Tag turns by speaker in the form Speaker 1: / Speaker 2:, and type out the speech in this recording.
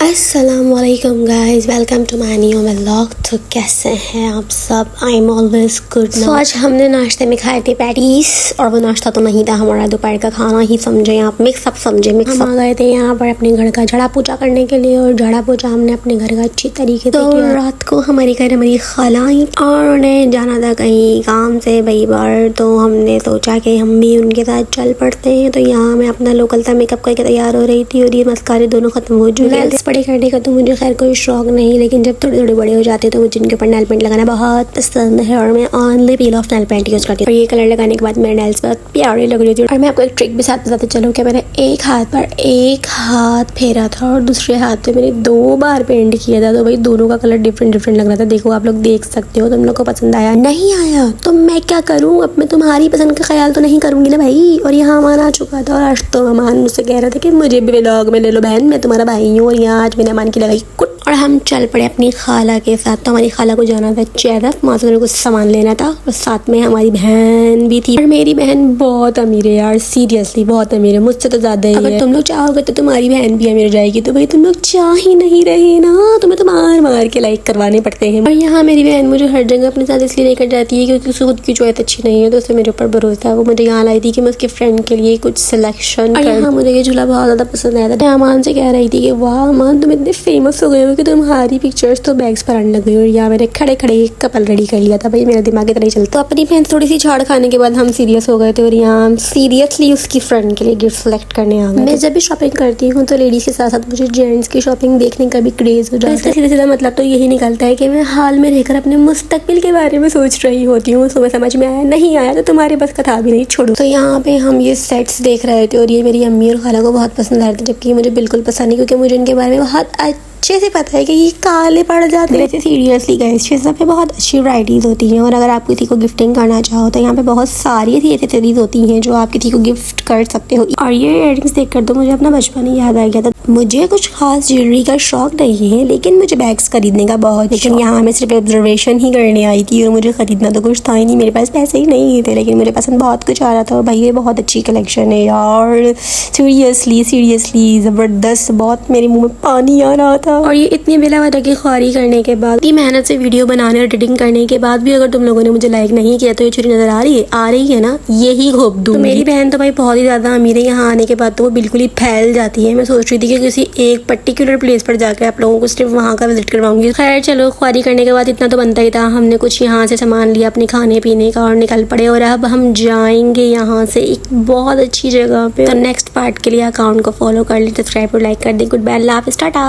Speaker 1: अस्सलामुअलैकुम guys, welcome to my new vlog. तो कैसे हैं आप सब? I am always good. तो आज हमने नाश्ते में खाए थे पैटीज, और वो नाश्ता तो नहीं था, हमारा दोपहर का खाना ही समझे आप, मिक्स अप समझे। हम आ गए थे यहाँ पर अपने घर का झाड़ा पोछा करने के लिए, और झाड़ा पोछा हमने अपने घर का अच्छी तरीके से किया। रात को हमारे घर हमारी खाला आई और उन्हें जाना था कहीं काम से कई बार, तो हमने सोचा कि हम भी उनके साथ चल पड़ते हैं। तो यहाँ मैं अपना लोकल सा मेकअप करके तैयार हो रही थी, और ये मस्कारे दोनों खत्म हो चुके थे। बड़े करने का तो मुझे खैर कोई शौक नहीं, लेकिन जब थोड़े थोड़े बड़े हो जाते तो मुझे इनके ऊपर नेल पेंट लगाना बहुत पसंद है, और मैं only peel off nail paint use करती हूँ। और ये कलर लगाने के बाद मेरे नेल्स बहुत प्यारे लग रही थी। और मैं आपको एक ट्रिक भी साथ बताते चलूँ कि मैंने एक हाथ पर एक हाथ फेरा था और दूसरे हाथ पे मैंने 2 बार पेंट किया था, तो भाई दोनों का कलर डिफरेंट डिफरेंट लग रहा था। देखो आप लोग देख सकते हो, तुम लोग को पसंद आया नहीं आया तो मैं क्या करूँ, अब मैं तुम्हारी पसंद का ख्याल तो नहीं करूंगी ना भाई। और यहाँ अमान आ चुका था, और आज तो अमान मुझसे कह रहा था कि मुझे भी व्लॉग में ले लो बहन, मैं तुम्हारा भाई हूँ। और यहाँ आज मैंने अमान की लगाई कुट, और हम चल पड़े अपनी खाला के साथ। तो हमारी खाला को जाना था चैदफ, वहाँ से कुछ सामान लेना था, और साथ में हमारी बहन भी थी। और मेरी बहन बहुत अमीर है यार, सीरियसली बहुत अमीर है, मुझसे तो ज्यादा ही है। अगर तुम लोग चाहोगे तो तुम्हारी बहन भी अमीर हो जाएगी, तो भाई तुम लोग चाह ही नहीं रहे ना, तुम्हें तो मार मार के लाइक करवाने पड़ते हैं। और यहाँ मेरी बहन मुझे हर जगह अपने साथ इसलिए लेकर जाती है क्योंकि उसकी खुद की चॉइस अच्छी नहीं है, तो उससे मेरे ऊपर भरोसा है। वो मुझे यहाँ लाई थी कि मैं उसके फ्रेंड के लिए कुछ सिलेक्शन कर। यहाँ मुझे ये झूला बहुत ज्यादा पसंद आया था। मैं अमान से कह रही थी कि वाह अमान, तुम इतने फेमस हो गए हो कि तुम्हारी पिक्चर्स तो बैग्स पर आने लग गई। और यहाँ मैंने खड़े खड़े एक कपल रेडी कर लिया था, भाई मेरा दिमाग इतना ही चलता। तो अपनी बहन थोड़ी सी झाड़ खाने के बाद हम सीरियस हो गए थे, और यहाँ सीरियसली उसकी फ्रेंड के लिए गिफ्ट सेलेक्ट करने आ गए। मैं जब भी शॉपिंग करती हूँ तो लेडीज के साथ साथ मुझे जेंट्स की शॉपिंग देखने का भी क्रेज हो जाता है। सीधा सीधा मतलब तो यही निकलता है कि मैं हाल में रहकर अपने मुस्तकबिल के बारे में सोच रही होती हूँ। सुबह समझ में आया, नहीं आया तो तुम्हारे बस का था भी नहीं, छोड़ो। तो यहाँ पे हम ये सेट्स देख रहे थे, और ये मेरी अम्मी और खाला को बहुत पसंद आ रहे थे, जबकि मुझे बिल्कुल पसंद नहीं, क्योंकि मुझे इनके बारे में बहुत अच्छे से पता है कि ये काले पड़ जाते हैं। वैसे सीरियसली गाइस, शिज़ा पे बहुत अच्छी वैराइटीज़ होती हैं, और अगर आप किसी को गिफ्टिंग करना चाहो तो यहाँ पे बहुत सारी ऐसी एक्सेसरीज होती हैं जो आप किसी को गिफ्ट कर सकते हो। और ये इयररिंग्स देखकर तो मुझे अपना बचपन ही याद आ गया था। मुझे कुछ खास ज्वेलरी का शौक नहीं है, लेकिन मुझे बैग्स खरीदने का बहुत। लेकिन यहाँ मैं सिर्फ ऑब्जर्वेशन ही करने आई थी, और मुझे खरीदना तो कुछ था ही नहीं, मेरे पास पैसे ही नहीं थे, लेकिन मुझे पसंद बहुत कुछ आ रहा था। और भाई ये बहुत अच्छी कलेक्शन है यार, सीरियसली ज़बरदस्त, बहुत मेरे मुँह में पानी आ रहा था। और ये इतनी बिलावजा की ख्वारी करने के बाद, इतनी मेहनत से वीडियो बनाने और एडिटिंग करने के बाद भी अगर तुम लोगों ने मुझे लाइक नहीं किया तो ये छुरी नजर आ रही है ना, यही घोप दूँ। तो मेरी बहन तो भाई बहुत ही ज्यादा अमीर है, यहाँ आने के बाद तो वो बिल्कुल ही फैल जाती है। मैं सोच रही थी कि किसी एक पर्टिकुलर प्लेस पर जाकर आप लोगों को सिर्फ वहाँ का विजिट करवाऊंगी। खैर चलो, ख्वारी करने के बाद इतना तो बनता ही था। हमने कुछ यहाँ से सामान लिया अपने खाने पीने का और निकल पड़े, और अब हम जाएंगे यहाँ से एक बहुत अच्छी जगह पे। तो नेक्स्ट पार्ट के लिए अकाउंट को फॉलो कर लें, सब्सक्राइब और लाइक कर दें। गुड बाय, अल्लाह हाफ़िज़, टाटा।